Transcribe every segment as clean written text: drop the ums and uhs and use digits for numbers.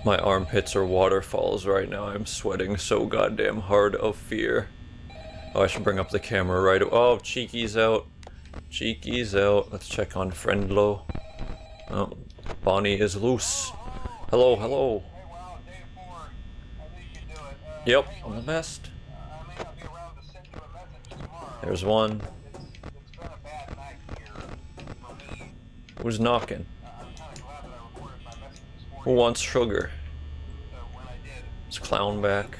My armpits are waterfalls right now. I'm sweating so goddamn hard of fear. Oh, I should bring up the camera right. Oh, Cheeky's out. Cheeky's out. Let's check on Friendlo. Oh, Bonnie is loose. Hello, hello. Yep, I'm the best. There's one. Who's knocking? Who wants sugar? It's Clown back.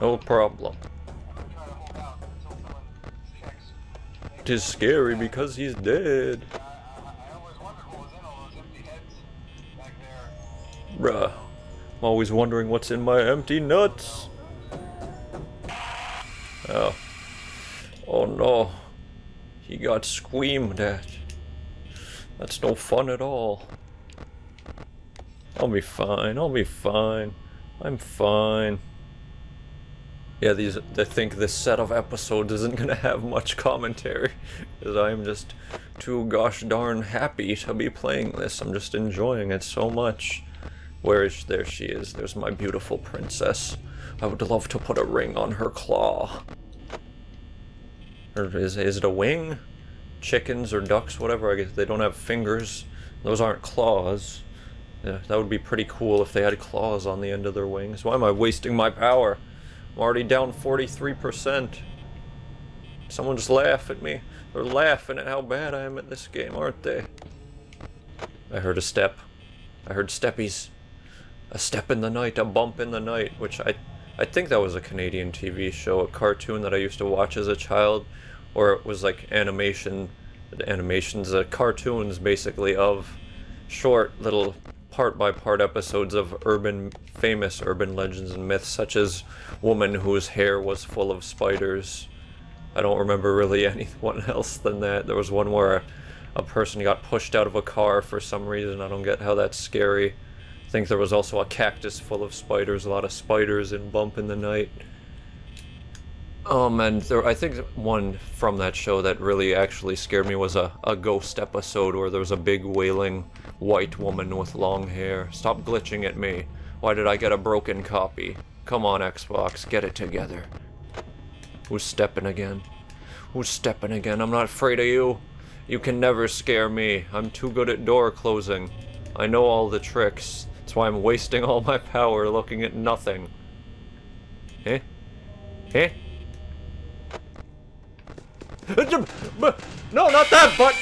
No problem. It is scary because he's dead. Bruh. I'm always wondering what's in my empty nuts. Oh. Oh no. He got screamed at. That's no fun at all. I'll be fine. I'll be fine. I'm fine. Yeah, I think this set of episodes isn't gonna have much commentary, because I'm just too gosh darn happy to be playing this. I'm just enjoying it so much. There she is. There's my beautiful princess. I would love to put a ring on her claw. Or is it a wing? Chickens or ducks, whatever. I guess they don't have fingers. Those aren't claws. Yeah, that would be pretty cool if they had claws on the end of their wings. Why am I wasting my power? I'm already down 43%. Someone just laugh at me. They're laughing at how bad I am at this game, aren't they? I heard a step. I heard steppies. A step in the night, a bump in the night, which I think that was a Canadian TV show, a cartoon that I used to watch as a child, or it was like animations, cartoons basically of short little part-by-part episodes of famous urban legends and myths, such as woman whose hair was full of spiders. I don't remember really anyone else than that. There was one where a person got pushed out of a car for some reason. I don't get how that's scary. I think there was also a cactus full of spiders, a lot of spiders in Bump in the Night. And I think one from that show that really actually scared me was a ghost episode where there was a big wailing white woman with long hair. Stop glitching at me. Why did I get a broken copy? Come on, Xbox, get it together. Who's stepping again? Who's stepping again? I'm not afraid of you. You can never scare me. I'm too good at door closing. I know all the tricks. That's why I'm wasting all my power looking at nothing. Eh? Eh? No, not that button!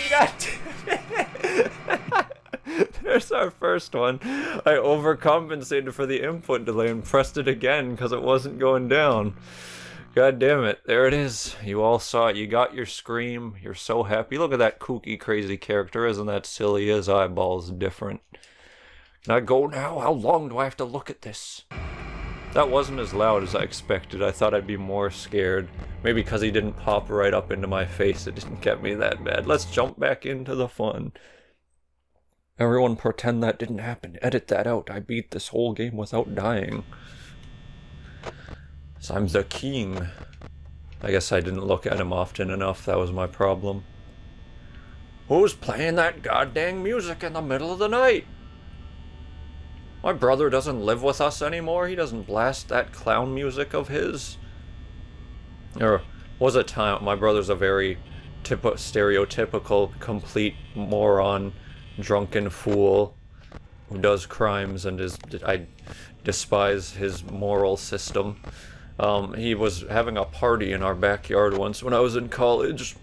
There's our first one. I overcompensated for the input delay and pressed it again because it wasn't going down. God damn it. There it is. You all saw it. You got your scream. You're so happy. Look at that kooky, crazy character. Isn't that silly? His eyeball's different. Can I go now? How long do I have to look at this? That wasn't as loud as I expected. I thought I'd be more scared. Maybe because he didn't pop right up into my face, it didn't get me that bad. Let's jump back into the fun. Everyone pretend that didn't happen. Edit that out. I beat this whole game without dying. So I'm the king. I guess I didn't look at him often enough. That was my problem. Who's playing that goddamn music in the middle of the night? My brother doesn't live with us anymore. He doesn't blast that clown music of his. There was a time. My brother's a very stereotypical, complete moron, drunken fool who does crimes and I despise his moral system. He was having a party in our backyard once when I was in college.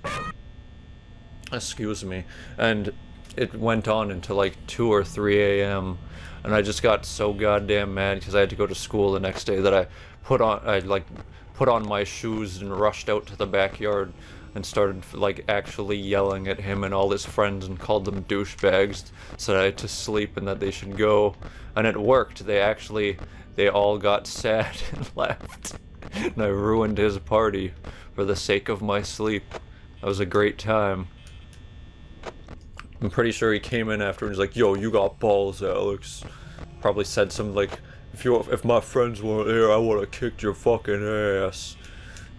Excuse me. And it went on until like 2 or 3 a.m. And I just got so goddamn mad because I had to go to school the next day that I put on my shoes and rushed out to the backyard and started like actually yelling at him and all his friends and called them douchebags, said I had to sleep and that they should go. And it worked. They all got sad and left. And I ruined his party for the sake of my sleep. That was a great time. I'm pretty sure he came in after and was like, "Yo, you got balls, Alex." Probably said something like, if my friends weren't here, I would have kicked your fucking ass.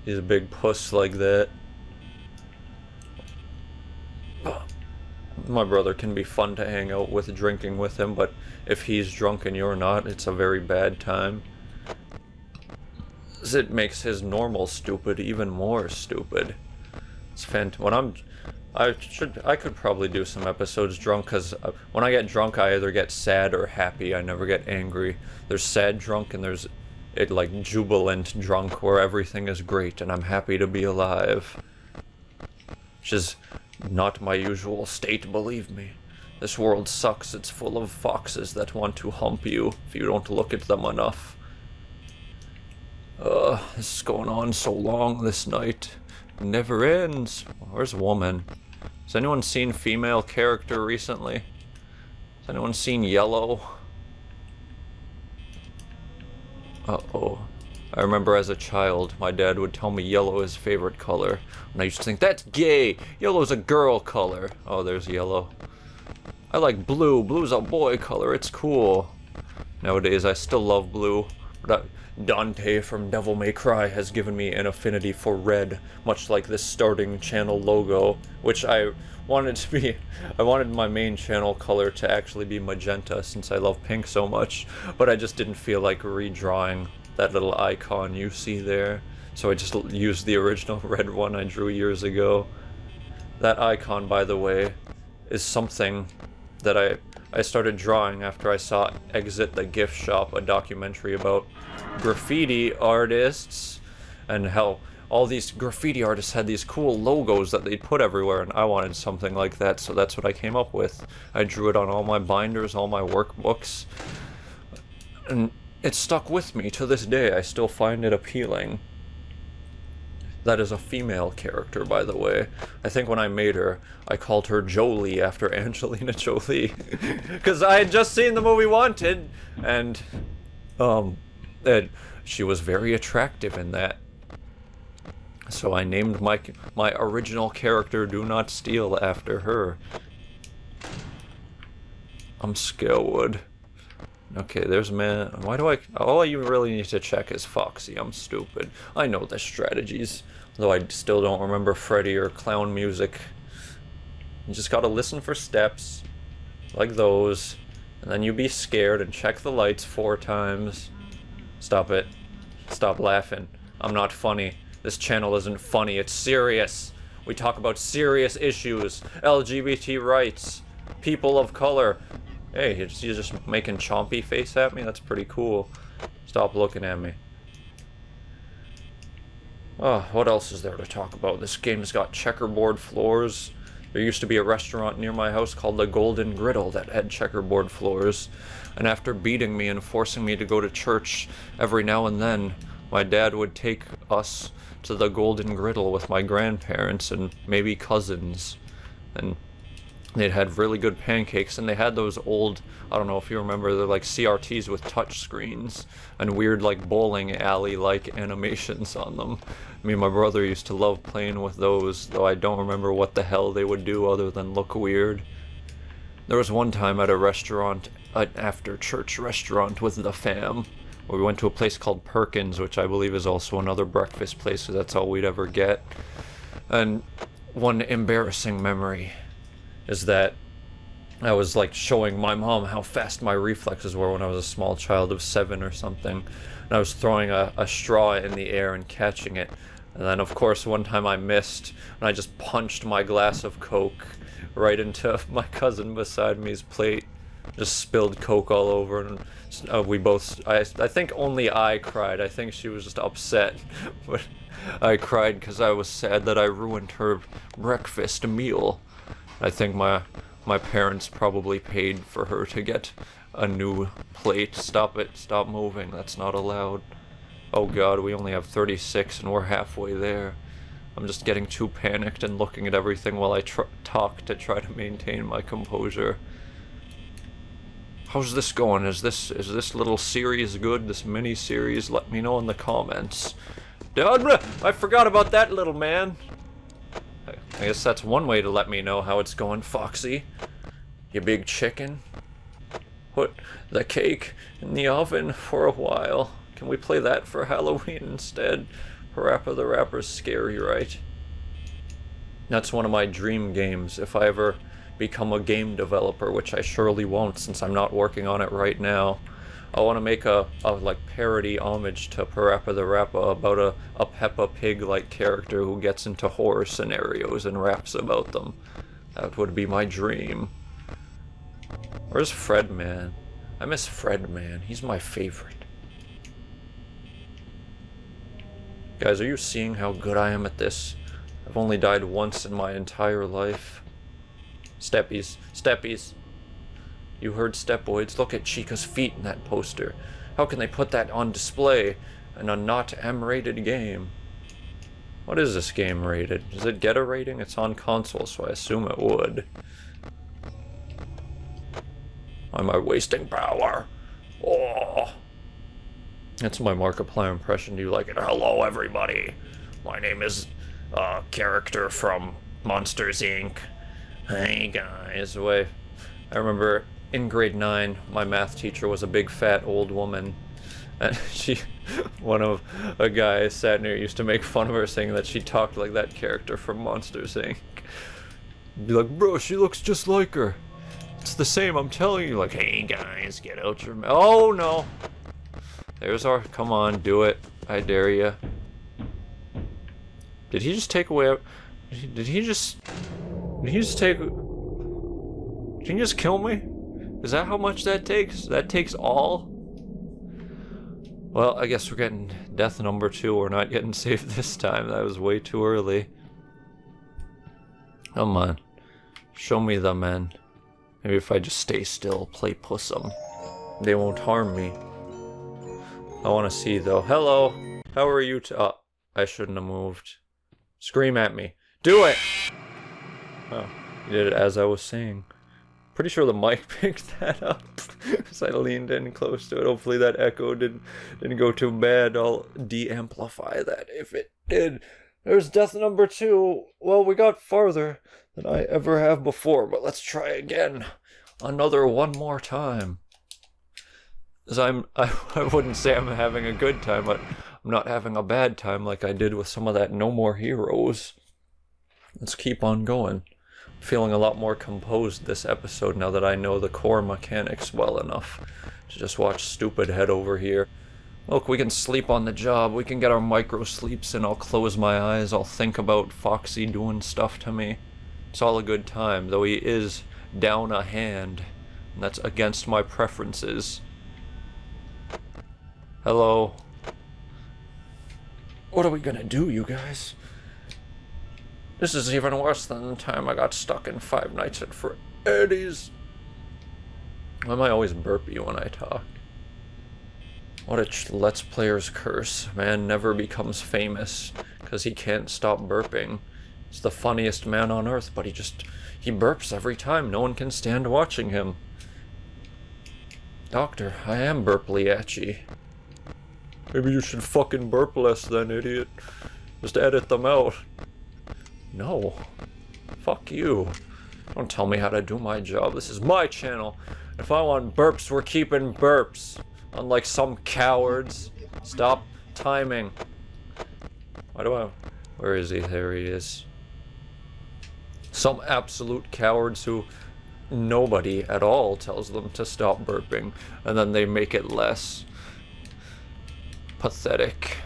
He's a big puss like that. My brother can be fun to hang out with, drinking with him, but if he's drunk and you're not, it's a very bad time. It makes his normal stupid even more stupid. It's I could probably do some episodes drunk, because when I get drunk, I either get sad or happy. I never get angry. There's sad drunk, and there's like jubilant drunk, where everything is great and I'm happy to be alive. Which is not my usual state, believe me. This world sucks. It's full of foxes that want to hump you if you don't look at them enough. This is going on so long this night. It never ends. Where's woman? Has anyone seen female character recently? Has anyone seen Yellow? Uh-oh. I remember as a child, my dad would tell me yellow is his favorite color. And I used to think, that's gay! Yellow's a girl color. Oh, there's yellow. I like blue. Blue's a boy color. It's cool. Nowadays, I still love blue. But Dante from Devil May Cry has given me an affinity for red, much like this starting channel logo, which I wanted my main channel color to actually be magenta, since I love pink so much, but I just didn't feel like redrawing that little icon you see there, so I just used the original red one I drew years ago. That icon, by the way, is something that I started drawing after I saw Exit the Gift Shop, a documentary about graffiti artists and how all these graffiti artists had these cool logos that they'd put everywhere, and I wanted something like that, so that's what I came up with. I drew it on all my binders, all my workbooks, and it stuck with me to this day. I still find it appealing. That is a female character, by the way. I think when I made her, I called her Jolie after Angelina Jolie. Because I had just seen the movie Wanted, and she was very attractive in that. So I named my original character Do Not Steal after her. I'm Scarewood. Okay, there's man. Why do I? All you really need to check is Foxy. I'm stupid. I know the strategies, though I still don't remember Freddy or clown music. You just gotta listen for steps, like those, and then you be scared and check the lights 4 times. Stop it. Stop laughing. I'm not funny. This channel isn't funny. It's serious. We talk about serious issues. LGBT rights. People of color. Hey, you're just making chompy face at me? That's pretty cool. Stop looking at me. Oh, what else is there to talk about? This game's got checkerboard floors. There used to be a restaurant near my house called the Golden Griddle that had checkerboard floors. And after beating me and forcing me to go to church every now and then, my dad would take us to the Golden Griddle with my grandparents and maybe cousins. And they'd had really good pancakes, and they had those old, I don't know if you remember, they're like CRTs with touch screens and weird like bowling alley-like animations on them. Me and my brother used to love playing with those, though I don't remember what the hell they would do other than look weird. There was one time at a restaurant, an after-church restaurant with the fam, where we went to a place called Perkins, which I believe is also another breakfast place, because that's all we'd ever get. And one embarrassing memory is that I was like showing my mom how fast my reflexes were when I was a small child of 7 or something. And I was throwing a straw in the air and catching it. And then of course one time I missed, and I just punched my glass of Coke right into my cousin beside me's plate. Just spilled Coke all over, and we both, I think only I cried. I think she was just upset, but I cried because I was sad that I ruined her breakfast meal. I think my parents probably paid for her to get a new plate. Stop it. Stop moving. That's not allowed. Oh god, we only have 36 and we're halfway there. I'm just getting too panicked and looking at everything while I talk to try to maintain my composure. How's this going? Is this little series good? This mini-series? Let me know in the comments. I forgot about that little man. I guess that's one way to let me know how it's going, Foxy. You big chicken. Put the cake in the oven for a while. Can we play that for Halloween instead? Parappa the Rapper's scary, right? That's one of my dream games. If I ever become a game developer, which I surely won't since I'm not working on it right now. I want to make a like parody homage to Parappa the Rapper about a Peppa Pig-like character who gets into horror scenarios and raps about them. That would be my dream. Where's Fredman? I miss Fredman. He's my favorite. Guys, are you seeing how good I am at this? I've only died once in my entire life. Steppies. Steppies. You heard Stepoids. Look at Chica's feet in that poster. How can they put that on display in a not M-rated game? What is this game rated? Does it get a rating? It's on console, so I assume it would. Why am I wasting power? Oh. That's my Markiplier impression. Do you like it? Hello, everybody. My name is a character from Monsters, Inc. Hey, guys. Wait. I remember in grade 9, my math teacher was a big fat old woman. And a guy sat near used to make fun of her saying that she talked like that character from Monsters, Inc. Be like, bro, she looks just like her. It's the same, I'm telling you. Like, hey, guys, get out your mouth. Oh, no. There's our, come on, do it. I dare ya. Did he just take away, did he just kill me? Is that how much that takes? That takes all? Well, I guess we're getting death number 2. We're not getting saved this time. That was way too early. Come on. Show me the men. Maybe if I just stay still, play pussum, they won't harm me. I want to see, though. Hello! How are you to- oh, I shouldn't have moved. Scream at me. Do it! Oh, you did it as I was saying. Pretty sure the mic picked that up, because I leaned in close to it. Hopefully that echo didn't go too bad. I'll de-amplify that if it did. There's death number 2. Well, we got farther than I ever have before, but let's try again. Another one more time. As I wouldn't say I'm having a good time, but I'm not having a bad time like I did with some of that No More Heroes. Let's keep on going. Feeling a lot more composed this episode now that I know the core mechanics well enough to just watch stupid head over here. Look, we can sleep on the job, we can get our micro sleeps and I'll close my eyes, I'll think about Foxy doing stuff to me. It's all a good time, though he is down a hand, and that's against my preferences. Hello. What are we gonna do, you guys? This is even worse than the time I got stuck in Five Nights at Freddy's. Why am I always burpy when I talk? What a Let's Player's curse. Man never becomes famous because he can't stop burping. He's the funniest man on earth, but he burps every time. No one can stand watching him. Doctor, I am burply-atchy. Maybe you should fucking burp less then, idiot. Just edit them out. No. Fuck you. Don't tell me how to do my job. This is my channel. If I want burps, we're keeping burps. Unlike some cowards. Stop timing. Where is he? There he is. Some absolute cowards who nobody at all tells them to stop burping, and then they make it less. Pathetic.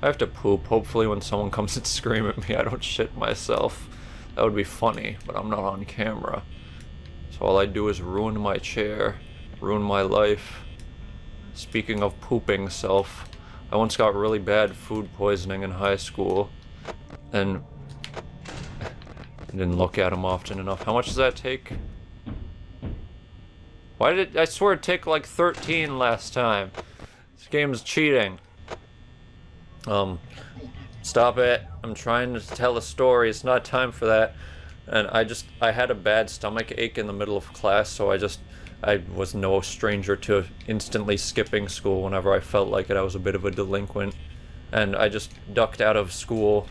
I have to poop. Hopefully when someone comes and scream at me, I don't shit myself. That would be funny, but I'm not on camera. So all I do is ruin my chair, ruin my life. Speaking of pooping self, I once got really bad food poisoning in high school, and I didn't look at them often enough. How much does that take? Why did I swear it take like 13 last time? This game's cheating. Stop it. I'm trying to tell a story. It's not time for that. And I had a bad stomach ache in the middle of class, so I was no stranger to instantly skipping school whenever I felt like it. I was a bit of a delinquent. And I just ducked out of school.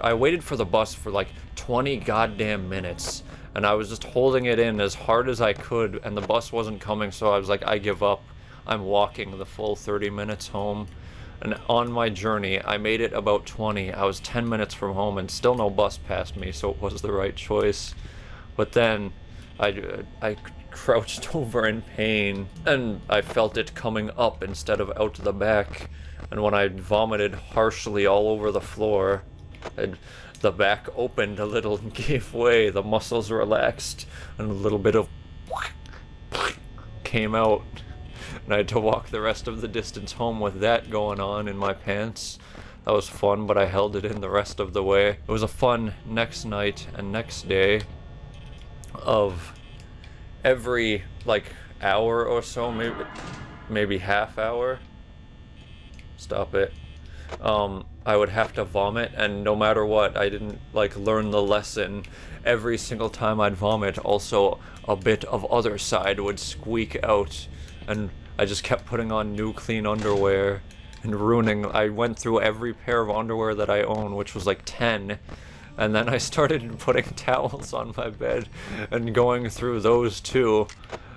I waited for the bus for like 20 goddamn minutes. And I was just holding it in as hard as I could, and the bus wasn't coming, so I was like, I give up. I'm walking the full 30 minutes home. And on my journey, I made it about 20. I was 10 minutes from home and still no bus passed me, so it was the right choice. But then I crouched over in pain, and I felt it coming up instead of out the back. And when I vomited harshly all over the floor, the back opened a little and gave way. The muscles relaxed, and a little bit of came out. And I had to walk the rest of the distance home with that going on in my pants. That was fun, but I held it in the rest of the way. It was a fun next night and next day of every, like, hour or so, maybe half hour. Stop it. I would have to vomit, and no matter what, I didn't, like, learn the lesson. Every single time I'd vomit, also a bit of other side would squeak out, and I just kept putting on new clean underwear and ruining. I went through every pair of underwear that I own, which was like 10, and then I started putting towels on my bed and going through those too.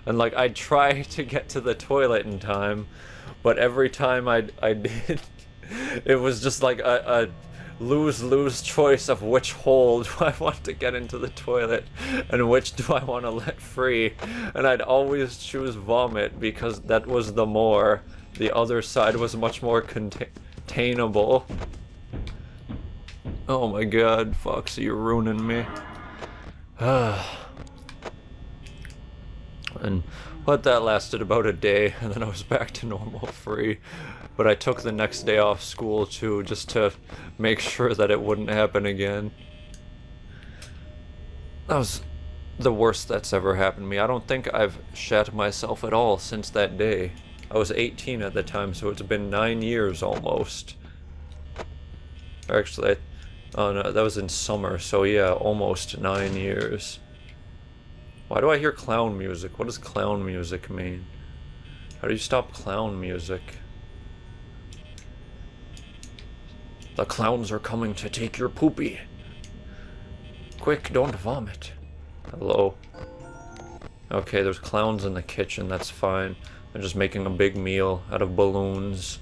And like, I'd try to get to the toilet in time, but every time I did, it was just like a lose-lose choice of which hole do I want to get into the toilet and which do I want to let free. And I'd always choose vomit because that was the other side was much more containable. Oh my god, Foxy, you're ruining me. But that lasted about a day, and then I was back to normal free. But I took the next day off school too, just to make sure that it wouldn't happen again. That was the worst that's ever happened to me. I don't think I've shat myself at all since that day. I was 18 at the time, so it's been 9 years almost. Or actually, oh no, that was in summer, so yeah, almost 9 years. Why do I hear clown music? What does clown music mean? How do you stop clown music? The clowns are coming to take your poopy. Quick, don't vomit. Hello. Okay, there's clowns in the kitchen, that's fine. They're just making a big meal out of balloons.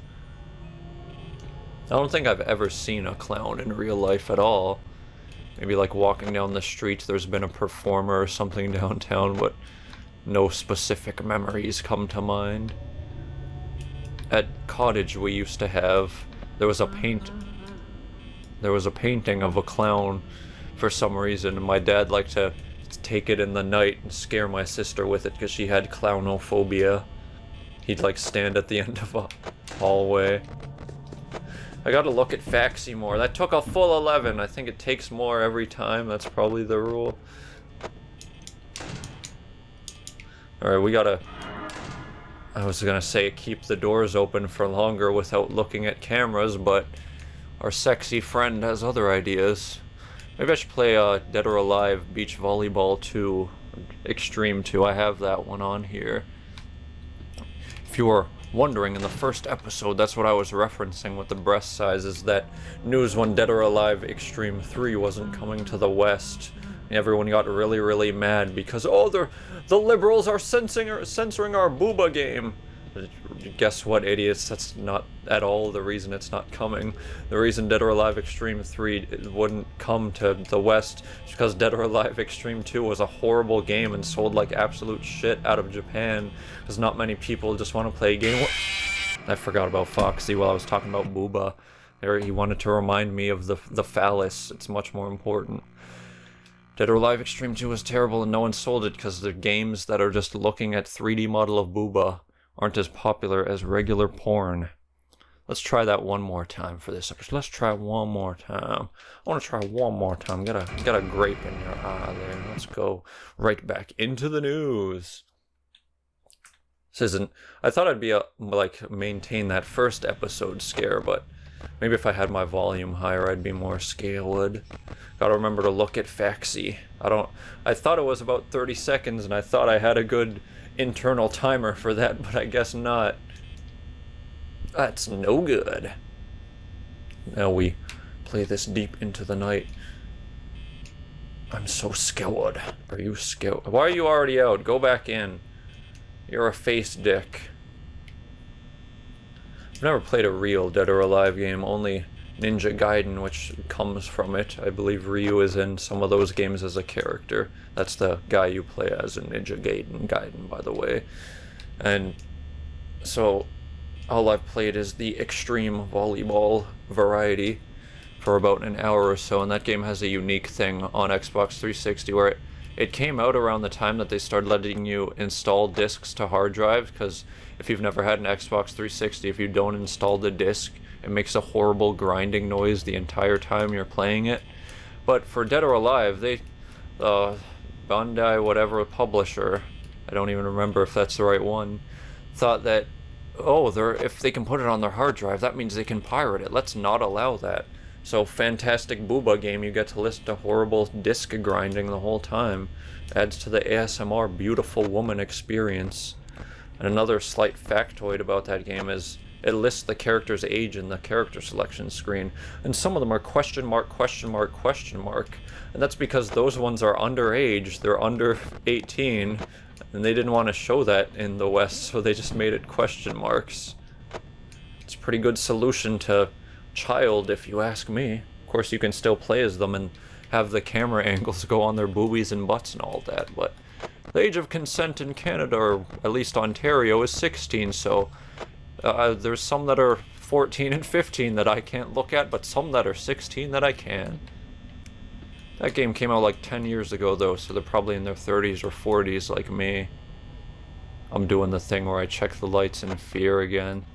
I don't think I've ever seen a clown in real life at all. Maybe like walking down the street, there's been a performer or something downtown, but no specific memories come to mind. At cottage we used to have, there was a painting of a clown for some reason, and my dad liked to take it in the night and scare my sister with it because she had clownophobia. He'd like stand at the end of a hallway. I gotta look at Faxi more. That took a full 11. I think it takes more every time. That's probably the rule. Alright, we gotta... I was gonna say keep the doors open for longer without looking at cameras, but our sexy friend has other ideas. Maybe I should play Dead or Alive Beach Volleyball 2, Extreme 2. I have that one on here. If you were wondering, in the first episode, that's what I was referencing with the breast sizes, that news when Dead or Alive Extreme 3 wasn't coming to the West. Everyone got really, really mad because, oh, the liberals are censoring our booba game. Guess what, idiots? That's not at all the reason it's not coming. The reason Dead or Alive Extreme 3 wouldn't come to the West is because Dead or Alive Extreme 2 was a horrible game and sold like absolute shit out of Japan, because not many people just want to play a game. I forgot about Foxy while I was talking about booba. He wanted to remind me of the phallus. It's much more important. Dead or Alive Extreme 2 was terrible and no one sold it because the games that are just looking at 3D model of booba aren't as popular as regular porn. Let's try that one more time for this episode. Let's try one more time. I want to try one more time. Got a grape in your eye there. Let's go right back into the news. This isn't... I thought I'd be maintain that first episode scare, but maybe if I had my volume higher, I'd be more scaled. Gotta remember to look at Faxi. I thought it was about 30 seconds, and I thought I had a good internal timer for that, but I guess not. That's no good. Now we play this deep into the night. I'm so scared. Are you scared? Why are you already out? Go back in. You're a face dick. I've never played a real Dead or Alive game, only Ninja Gaiden, which comes from it. I believe Ryu is in some of those games as a character. That's the guy you play as in Ninja Gaiden, by the way. And so all I've played is the extreme volleyball variety for about an hour or so, and that game has a unique thing on Xbox 360 where it came out around the time that they started letting you install discs to hard drives, because if you've never had an Xbox 360, if you don't install the disc, it makes a horrible grinding noise the entire time you're playing it. But for Dead or Alive, they, Bandai whatever publisher, I don't even remember if that's the right one, thought that, oh, if they can put it on their hard drive, that means they can pirate it. Let's not allow that. So Fantastic Booba game, you get to listen to horrible disc grinding the whole time. Adds to the ASMR beautiful woman experience. And another slight factoid about that game is it lists the character's age in the character selection screen, and some of them are question mark, question mark, question mark. And that's because those ones are underage, they're under 18, and they didn't want to show that in the West, so they just made it question marks. It's a pretty good solution to child, if you ask me. Of course, you can still play as them and have the camera angles go on their boobies and butts and all that, but the age of consent in Canada, or at least Ontario, is 16, so there's some that are 14 and 15 that I can't look at, but some that are 16 that I can. That game came out like 10 years ago though, so they're probably in their 30s or 40s like me. I'm doing the thing where I check the lights in fear again.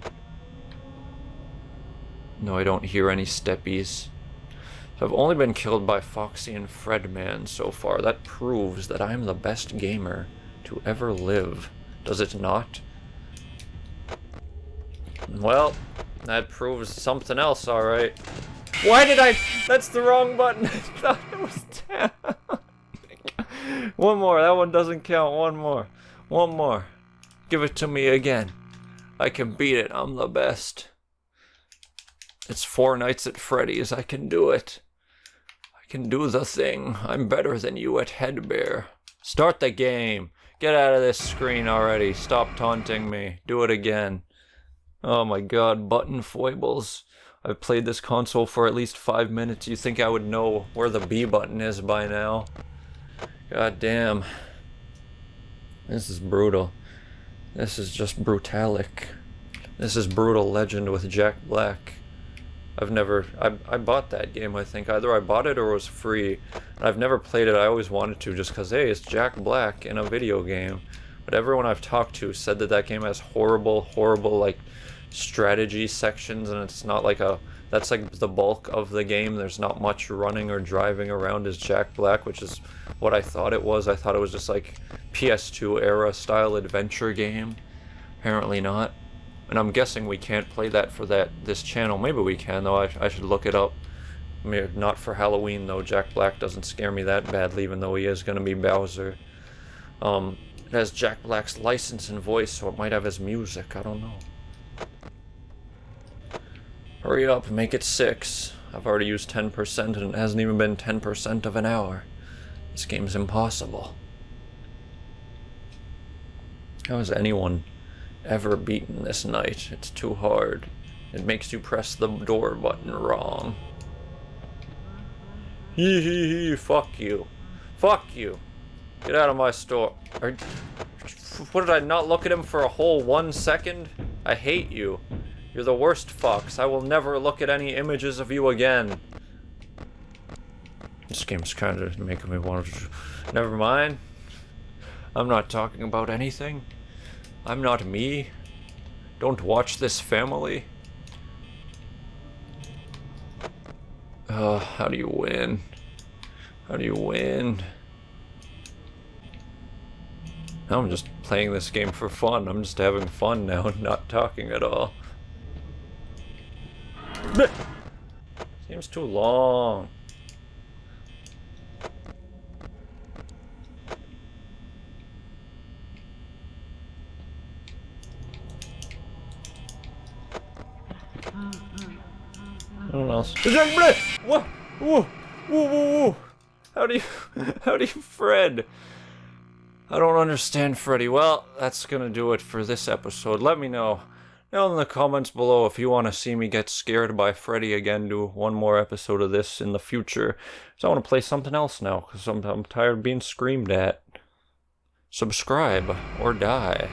No, I don't hear any steppies. So I've only been killed by Foxy and Fredman so far. That proves that I'm the best gamer to ever live. Does it not? Well, that proves something else, alright. Why did I... That's the wrong button. I thought it was 10. One more. That one doesn't count. One more. One more. Give it to me again. I can beat it. I'm the best. It's 4 Nights at Freddy's. I can do it. I can do the thing. I'm better than you at Headbear. Start the game. Get out of this screen already. Stop taunting me. Do it again. Oh my god, button foibles. I've played this console for at least 5 minutes. You think I would know where the B button is by now? God damn. This is brutal. This is just brutalic. This is Brutal Legend with Jack Black. I bought that game, I think. Either I bought it or it was free. And I've never played it. I always wanted to just because, hey, it's Jack Black in a video game. But everyone I've talked to said that that game has horrible, like, strategy sections, and it's not like that's like the bulk of the game. There's not much running or driving around as Jack Black, which is what I thought it was. I thought it was just like PS2 era style adventure game. Apparently not. And I'm guessing we can't play that for this channel. Maybe we can, though. I should look it up. I mean, not for Halloween, though. Jack Black doesn't scare me that badly, even though he is going to be Bowser. It has Jack Black's license and voice, so it might have his music. I don't know. Hurry up, make it 6. I've already used 10% and it hasn't even been 10% of an hour. This game's impossible. How has anyone ever beaten this night? It's too hard. It makes you press the door button wrong. Hee hee hee, fuck you. Fuck you. Get out of my store. What, did I not look at him for a whole 1 second? I hate you. You're the worst fox. I will never look at any images of you again. This game's kind of making me want to... Never mind. I'm not talking about anything. I'm not me. Don't watch this family. How do you win? How do you win? Now I'm just playing this game for fun. I'm just having fun now and not talking at all. Seems too long. What else? Whoa! Whoa! Whoa! Whoa! How do you, Fred? I don't understand Freddy. Well, that's gonna do it for this episode. Let me know Down in the comments below if you want to see me get scared by Freddy again, do one more episode of this in the future. So I want to play something else now, because I'm tired of being screamed at. Subscribe or die.